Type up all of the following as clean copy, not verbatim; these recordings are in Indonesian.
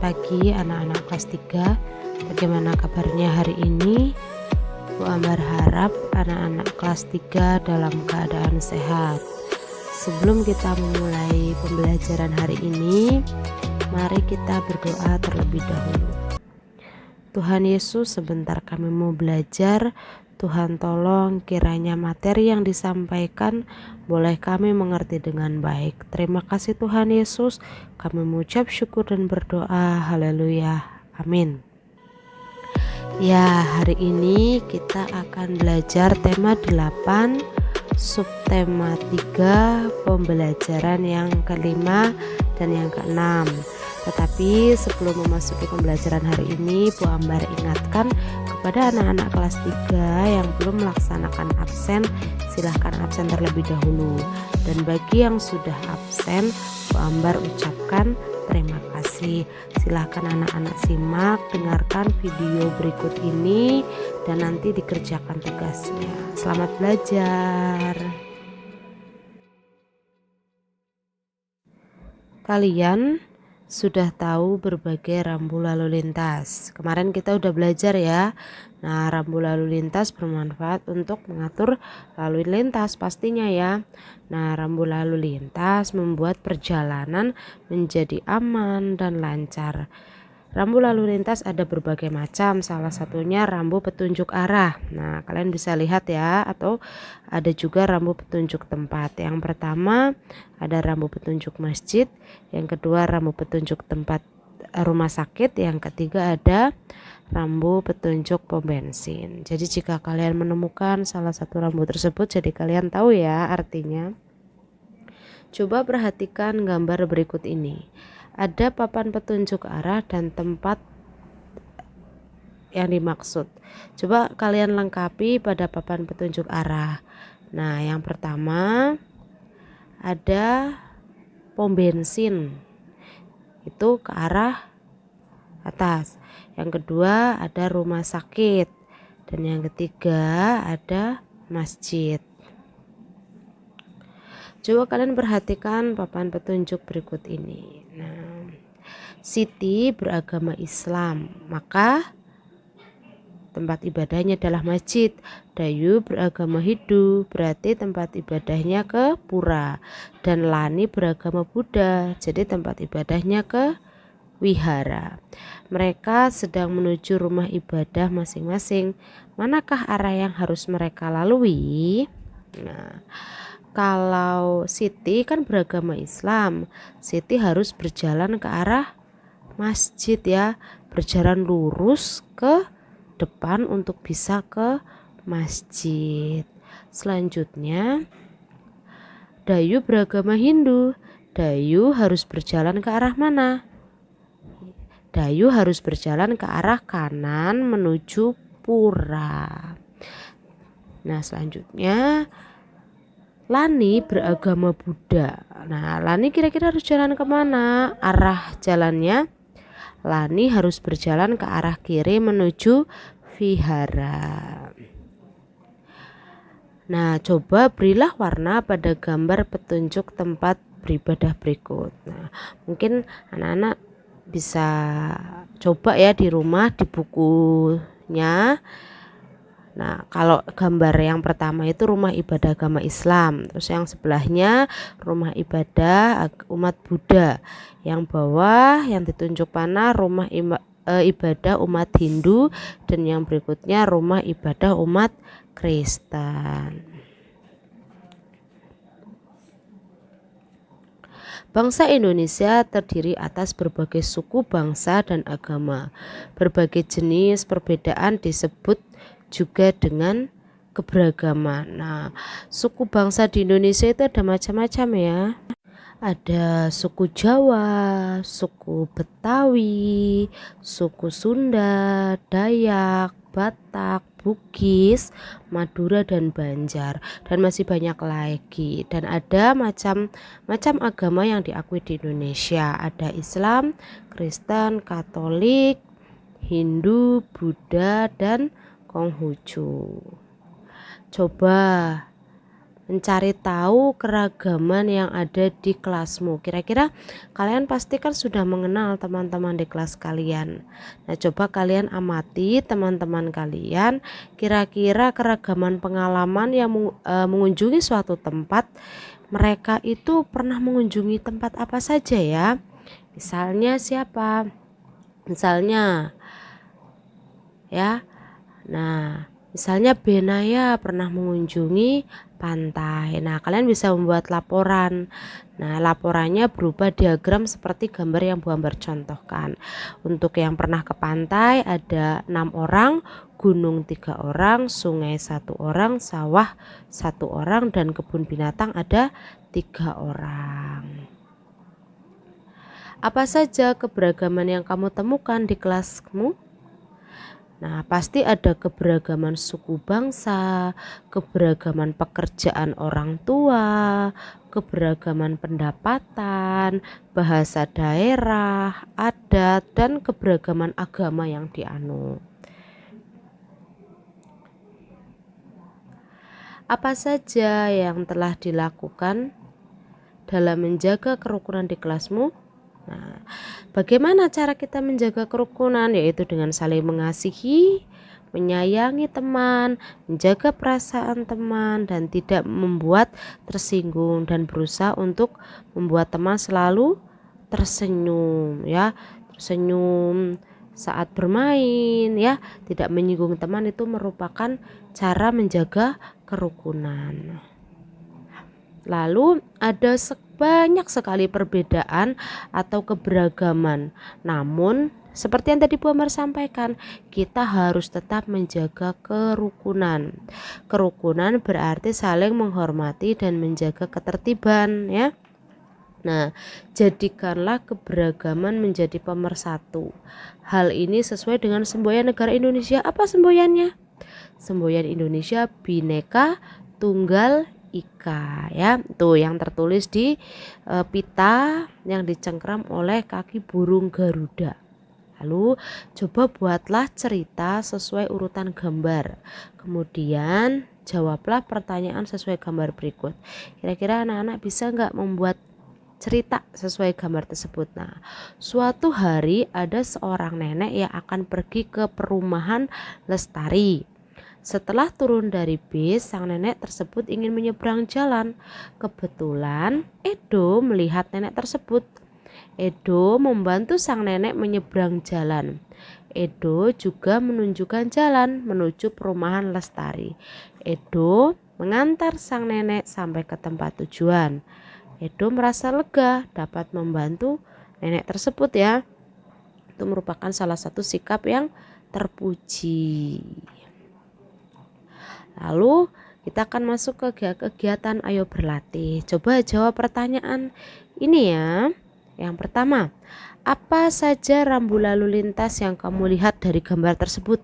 pagi anak-anak kelas 3. Bagaimana kabarnya hari ini? Bu Ambar harap anak-anak kelas 3 dalam keadaan sehat. Sebelum kita memulai pembelajaran hari ini, mari kita berdoa terlebih dahulu. Tuhan Yesus, sebentar kami mau belajar. Tuhan tolong kiranya materi yang disampaikan boleh kami mengerti dengan baik. Terima kasih Tuhan Yesus. Kami mengucap syukur dan berdoa. Haleluya. Amin. Ya, hari ini kita akan belajar tema 8, subtema 3, pembelajaran yang kelima dan yang keenam. Tetapi sebelum memasuki pembelajaran hari ini, Bu Ambar ingatkan kepada anak-anak kelas 3 yang belum melaksanakan absen, silahkan absen terlebih dahulu. Dan bagi yang sudah absen, Bu Ambar ucapkan terima kasih. Silahkan anak-anak simak, dengarkan video berikut ini dan nanti dikerjakan tugasnya. Selamat belajar. Kalian sudah tahu berbagai rambu lalu lintas. Kemarin kita udah belajar ya. Nah, rambu lalu lintas bermanfaat untuk mengatur lalu lintas pastinya ya. Nah, rambu lalu lintas membuat perjalanan menjadi aman dan lancar. Rambu lalu lintas ada berbagai macam, salah satunya rambu petunjuk arah. Nah, kalian bisa lihat ya, atau ada juga rambu petunjuk tempat. Yang pertama ada rambu petunjuk masjid, yang kedua rambu petunjuk tempat rumah sakit, yang ketiga ada rambu petunjuk pom bensin. Jadi jika kalian menemukan salah satu rambu tersebut, jadi kalian tahu ya artinya. Coba perhatikan gambar berikut ini. Ada papan petunjuk arah dan tempat yang dimaksud. Coba kalian lengkapi pada papan petunjuk arah. Nah, yang pertama ada pom bensin, itu ke arah atas. Yang kedua ada rumah sakit, dan yang ketiga ada masjid. Coba kalian perhatikan papan petunjuk berikut ini. Nah, Siti beragama Islam, maka tempat ibadahnya adalah masjid. Dayu beragama Hindu, berarti tempat ibadahnya ke pura. Dan Lani beragama Buddha, jadi tempat ibadahnya ke wihara. Mereka sedang menuju rumah ibadah masing-masing. Manakah arah yang harus mereka lalui? Nah, kalau Siti kan beragama Islam, Siti harus berjalan ke arah masjid ya, berjalan lurus ke depan untuk bisa ke masjid. Selanjutnya Dayu beragama Hindu, Dayu harus berjalan ke arah mana? Dayu harus berjalan ke arah kanan menuju pura. Nah, selanjutnya Lani beragama Buddha. Nah, Lani kira-kira harus jalan kemana? Arah jalannya Lani harus berjalan ke arah kiri menuju vihara. Nah, coba berilah warna pada gambar petunjuk tempat beribadah berikut. Nah, mungkin anak-anak bisa coba ya di rumah, di bukunya. Nah, kalau gambar yang pertama itu rumah ibadah agama Islam, terus yang sebelahnya rumah ibadah umat Buddha, yang bawah yang ditunjuk panah rumah ibadah umat Hindu, dan yang berikutnya rumah ibadah umat Kristen. Bangsa Indonesia terdiri atas berbagai suku, bangsa, dan agama. Berbagai jenis perbedaan disebut juga dengan keberagaman. Nah, suku bangsa di Indonesia itu ada macam-macam ya. Ada suku Jawa, suku Betawi, suku Sunda, Dayak, Batak, Bugis, Madura, dan Banjar, dan masih banyak lagi. Dan ada macam-macam agama yang diakui di Indonesia. Ada Islam, Kristen, Katolik, Hindu, Buddha, dan Konghucu. Coba mencari tahu keragaman yang ada di kelasmu. Kira-kira kalian pasti kan sudah mengenal teman-teman di kelas kalian. Nah, coba kalian amati teman-teman kalian, kira-kira keragaman pengalaman yang mengunjungi suatu tempat. Mereka itu pernah mengunjungi tempat apa saja ya? Misalnya siapa? Misalnya ya. Nah, misalnya Benaya pernah mengunjungi pantai. Nah, kalian bisa membuat laporan. Nah, laporannya berupa diagram seperti gambar yang Bu Ambar contohkan. Untuk yang pernah ke pantai ada 6 orang, gunung 3 orang, sungai 1 orang, sawah 1 orang, dan kebun binatang ada 3 orang. Apa saja keberagaman yang kamu temukan di kelasmu? Nah, pasti ada keberagaman suku bangsa, keberagaman pekerjaan orang tua, keberagaman pendapatan, bahasa daerah, adat, dan keberagaman agama yang dianut. Apa saja yang telah dilakukan dalam menjaga kerukunan di kelasmu? Nah, bagaimana cara kita menjaga kerukunan? Yaitu dengan saling mengasihi, menyayangi teman, menjaga perasaan teman, dan tidak membuat tersinggung, dan berusaha untuk membuat teman selalu tersenyum ya, tersenyum saat bermain ya, tidak menyinggung teman. Itu merupakan cara menjaga kerukunan. Lalu ada banyak sekali perbedaan atau keberagaman. Namun seperti yang tadi Bu Ambar sampaikan, kita harus tetap menjaga kerukunan. Kerukunan berarti saling menghormati dan menjaga ketertiban ya. Nah, jadikanlah keberagaman menjadi pemersatu. Hal ini sesuai dengan semboyan negara Indonesia. Apa semboyannya? Semboyan Indonesia Bhinneka Tunggal Ika ya, tuh yang tertulis di pita yang dicengkram oleh kaki burung Garuda. Lalu coba buatlah cerita sesuai urutan gambar, kemudian jawablah pertanyaan sesuai gambar berikut. Kira-kira anak-anak bisa nggak membuat cerita sesuai gambar tersebut? Nah, suatu hari ada seorang nenek yang akan pergi ke perumahan Lestari. Setelah turun dari bis, sang nenek tersebut ingin menyeberang jalan. Kebetulan Edo melihat nenek tersebut. Edo membantu sang nenek menyeberang jalan. Edo juga menunjukkan jalan menuju perumahan Lestari. Edo mengantar sang nenek sampai ke tempat tujuan. Edo merasa lega dapat membantu nenek tersebut ya. Itu merupakan salah satu sikap yang terpuji. Lalu kita akan masuk ke kegiatan ayo berlatih. Coba jawab pertanyaan ini ya. Yang pertama, apa saja rambu lalu lintas yang kamu lihat dari gambar tersebut?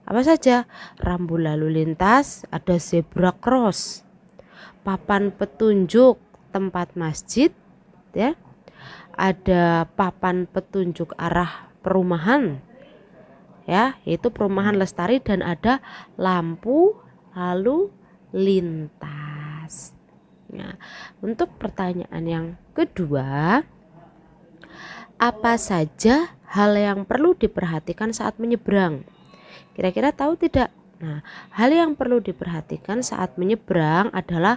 Apa saja? Rambu lalu lintas ada zebra cross, papan petunjuk tempat masjid ya. Ada papan petunjuk arah perumahan ya, yaitu perumahan Lestari, dan ada lampu lalu lintas. Nah, untuk pertanyaan yang kedua, apa saja hal yang perlu diperhatikan saat menyeberang? Kira-kira tahu tidak? Nah, hal yang perlu diperhatikan saat menyeberang adalah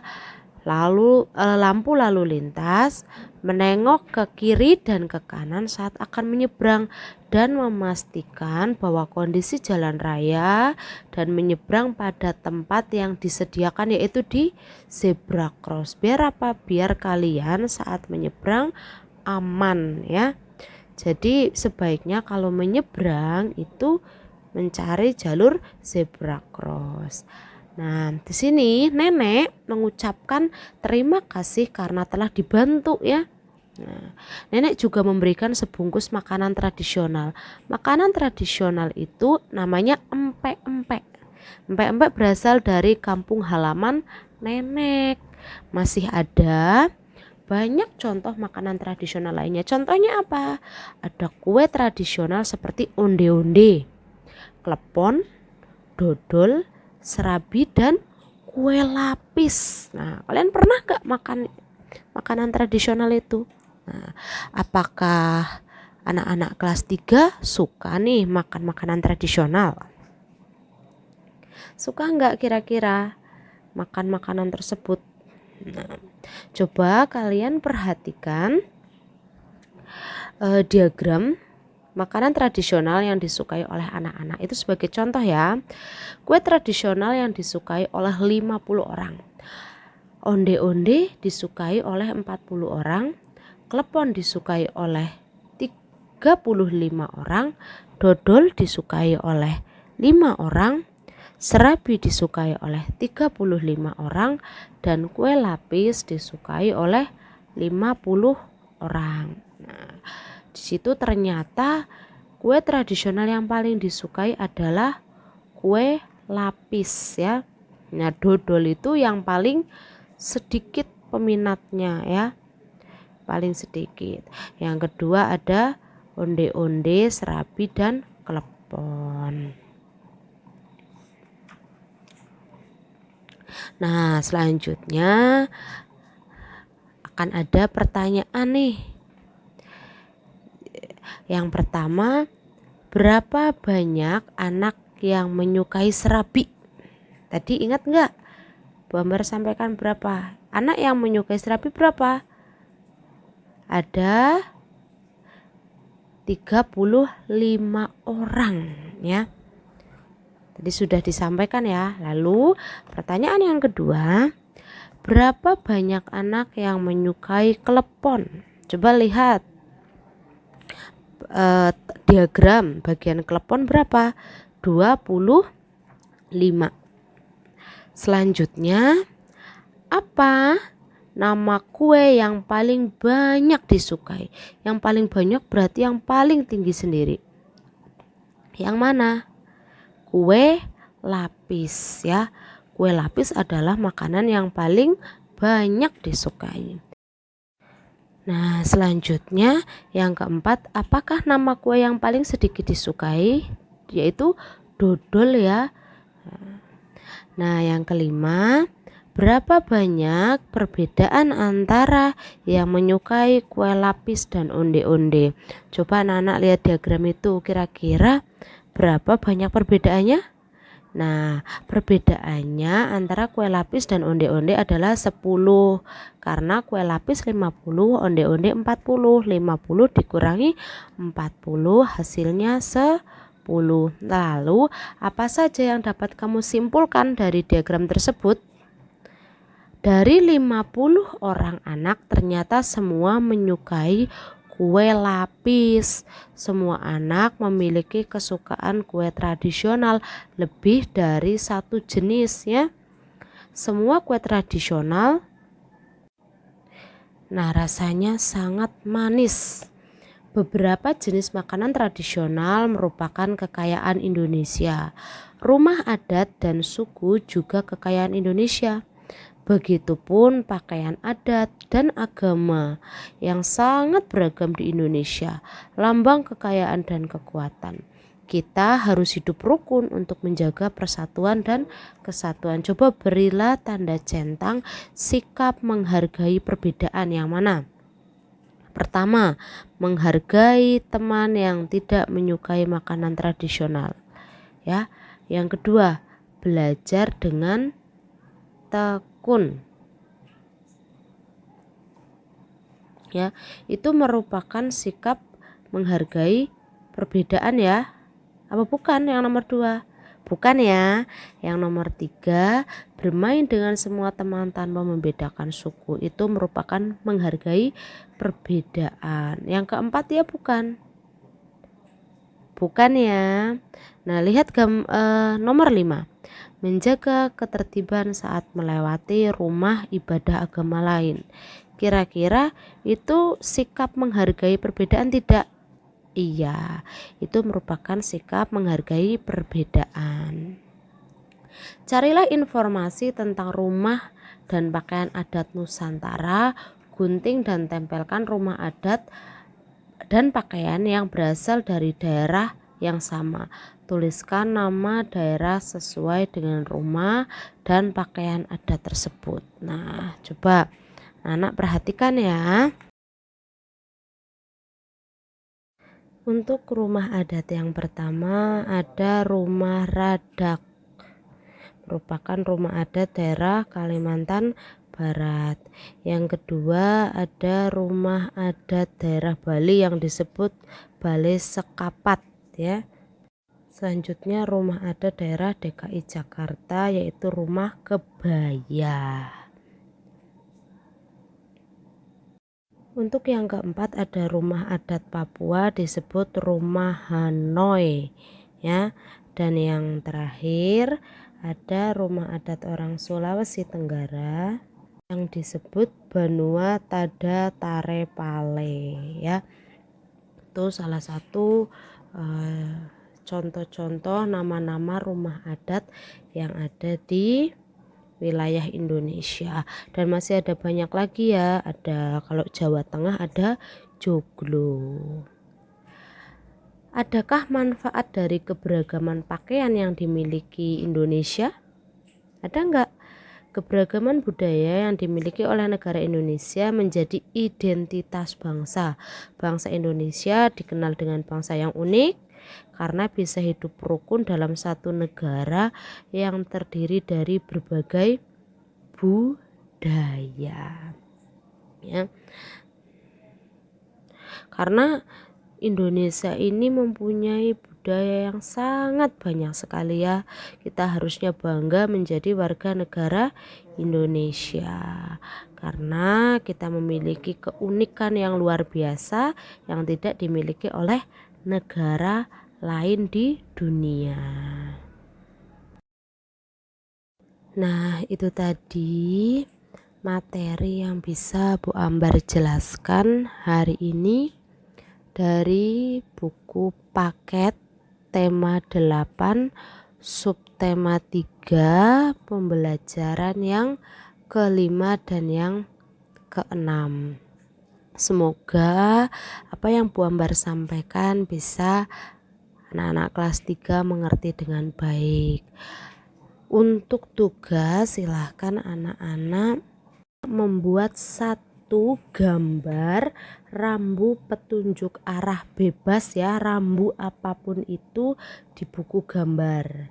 lampu lalu lintas, menengok ke kiri dan ke kanan saat akan menyeberang, dan memastikan bahwa kondisi jalan raya dan menyeberang pada tempat yang disediakan, yaitu di zebra cross. Biar apa? Biar kalian saat menyeberang aman ya. Jadi sebaiknya kalau menyeberang itu mencari jalur zebra cross. Nah, di sini nenek mengucapkan terima kasih karena telah dibantu ya. Nah, nenek juga memberikan sebungkus makanan tradisional. Makanan tradisional itu namanya empek-empek. Empek-empek berasal dari kampung halaman nenek. Masih ada banyak contoh makanan tradisional lainnya. Contohnya apa? Ada kue tradisional seperti onde-onde, klepon, dodol, serabi, dan kue lapis. Nah, kalian pernah gak makan makanan tradisional itu? Nah, apakah anak-anak kelas 3 suka nih makan makanan tradisional? Suka nggak kira-kira makan makanan tersebut? Nah, coba kalian perhatikan diagram makanan tradisional yang disukai oleh anak-anak. Itu sebagai contoh ya. Kue tradisional yang disukai oleh 50 orang. Onde-onde disukai oleh 40 orang. Klepon disukai oleh 35 orang. Dodol disukai oleh 5 orang. Serabi disukai oleh 35 orang. Dan kue lapis disukai oleh 50 orang. Nah, di situ ternyata kue tradisional yang paling disukai adalah kue lapis ya. Nah, dodol itu yang paling sedikit peminatnya ya. Paling sedikit. Yang kedua ada onde-onde, serabi dan klepon. Nah, selanjutnya akan ada pertanyaan nih. Yang pertama, berapa banyak anak yang menyukai serabi? Tadi ingat nggak? Bu Ambar sampaikan berapa? Anak yang menyukai serabi berapa? Ada 35 orang ya. Tadi sudah disampaikan ya. Lalu pertanyaan yang kedua, berapa banyak anak yang menyukai klepon? Coba lihat diagram bagian klepon berapa? 25. Selanjutnya, apa nama kue yang paling banyak disukai? Yang paling banyak berarti yang paling tinggi sendiri. Yang mana? Kue lapis ya. Kue lapis adalah makanan yang paling banyak disukai. Nah, selanjutnya yang keempat, apakah nama kue yang paling sedikit disukai? Yaitu dodol ya. Nah, yang kelima, berapa banyak perbedaan antara yang menyukai kue lapis dan onde-onde? Coba anak-anak lihat diagram itu, kira-kira berapa banyak perbedaannya? Nah, perbedaannya antara kue lapis dan onde-onde adalah 10. Karena kue lapis 50, onde-onde 40. 50 dikurangi 40 hasilnya 10. Lalu, apa saja yang dapat kamu simpulkan dari diagram tersebut? Dari 50 orang anak ternyata semua menyukai kue lapis. Semua anak memiliki kesukaan kue tradisional lebih dari satu jenis ya. Semua kue tradisional rasanya sangat manis. Beberapa jenis makanan tradisional merupakan kekayaan Indonesia. Rumah adat dan suku juga kekayaan Indonesia. Begitupun pakaian adat dan agama yang sangat beragam di Indonesia, lambang kekayaan dan kekuatan. Kita harus hidup rukun untuk menjaga persatuan dan kesatuan. Coba berilah tanda centang sikap menghargai perbedaan yang mana? Pertama, menghargai teman yang tidak menyukai makanan tradisional. Ya. Yang kedua, belajar dengan tekun. Ya, itu merupakan sikap menghargai perbedaan ya. Apa bukan yang nomor 2? Bukan ya. Yang nomor 3, bermain dengan semua teman tanpa membedakan suku. Itu merupakan menghargai perbedaan. Yang keempat ya bukan. Bukan ya. Nah, lihat nomor 5. Menjaga ketertiban saat melewati rumah ibadah agama lain. Kira-kira itu sikap menghargai perbedaan tidak? Iya, itu merupakan sikap menghargai perbedaan. Carilah informasi tentang rumah dan pakaian adat Nusantara, gunting dan tempelkan rumah adat dan pakaian yang berasal dari daerah yang sama. tuliskan nama daerah sesuai dengan rumah dan pakaian adat tersebut. Nah, coba anak perhatikan ya. Untuk rumah adat yang pertama ada rumah Radak, merupakan rumah adat daerah Kalimantan Barat. Yang kedua ada rumah adat daerah Bali yang disebut Balai Sekapat ya. Selanjutnya rumah adat daerah DKI Jakarta yaitu rumah Kebaya. Untuk yang keempat ada rumah adat Papua disebut rumah Hanoi ya. Dan yang terakhir ada rumah adat orang Sulawesi Tenggara yang disebut Banua Tada Tare Pale ya. Itu salah satu contoh-contoh nama-nama rumah adat yang ada di wilayah Indonesia, dan masih ada banyak lagi ya. Ada kalau Jawa Tengah ada joglo. Adakah manfaat dari keberagaman pakaian yang dimiliki Indonesia? Ada enggak? Keberagaman budaya yang dimiliki oleh negara Indonesia menjadi identitas bangsa. Bangsa Indonesia dikenal dengan bangsa yang unik karena bisa hidup rukun dalam satu negara yang terdiri dari berbagai budaya. Ya. Karena Indonesia ini mempunyai budaya yang sangat banyak sekali ya. Kita harusnya bangga menjadi warga negara Indonesia karena kita memiliki keunikan yang luar biasa yang tidak dimiliki oleh negara lain di dunia. Nah, itu tadi materi yang bisa Bu Ambar jelaskan hari ini dari buku paket tema 8 subtema 3 pembelajaran yang kelima dan yang keenam. Semoga apa yang Bu Ambar sampaikan bisa anak-anak kelas 3 mengerti dengan baik. Untuk tugas silahkan anak-anak membuat satu gambar rambu petunjuk arah bebas ya, rambu apapun itu di buku gambar.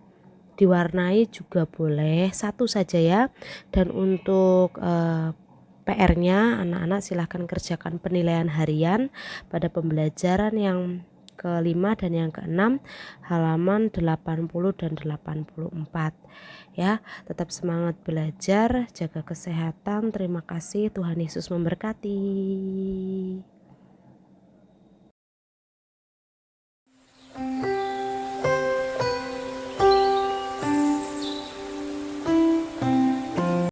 Diwarnai juga boleh, satu saja ya. Dan untuk PR-nya anak-anak silahkan kerjakan penilaian harian pada pembelajaran yang kelima dan yang keenam halaman 80 dan 84 ya. Tetap semangat belajar, jaga kesehatan. Terima kasih, Tuhan Yesus memberkati.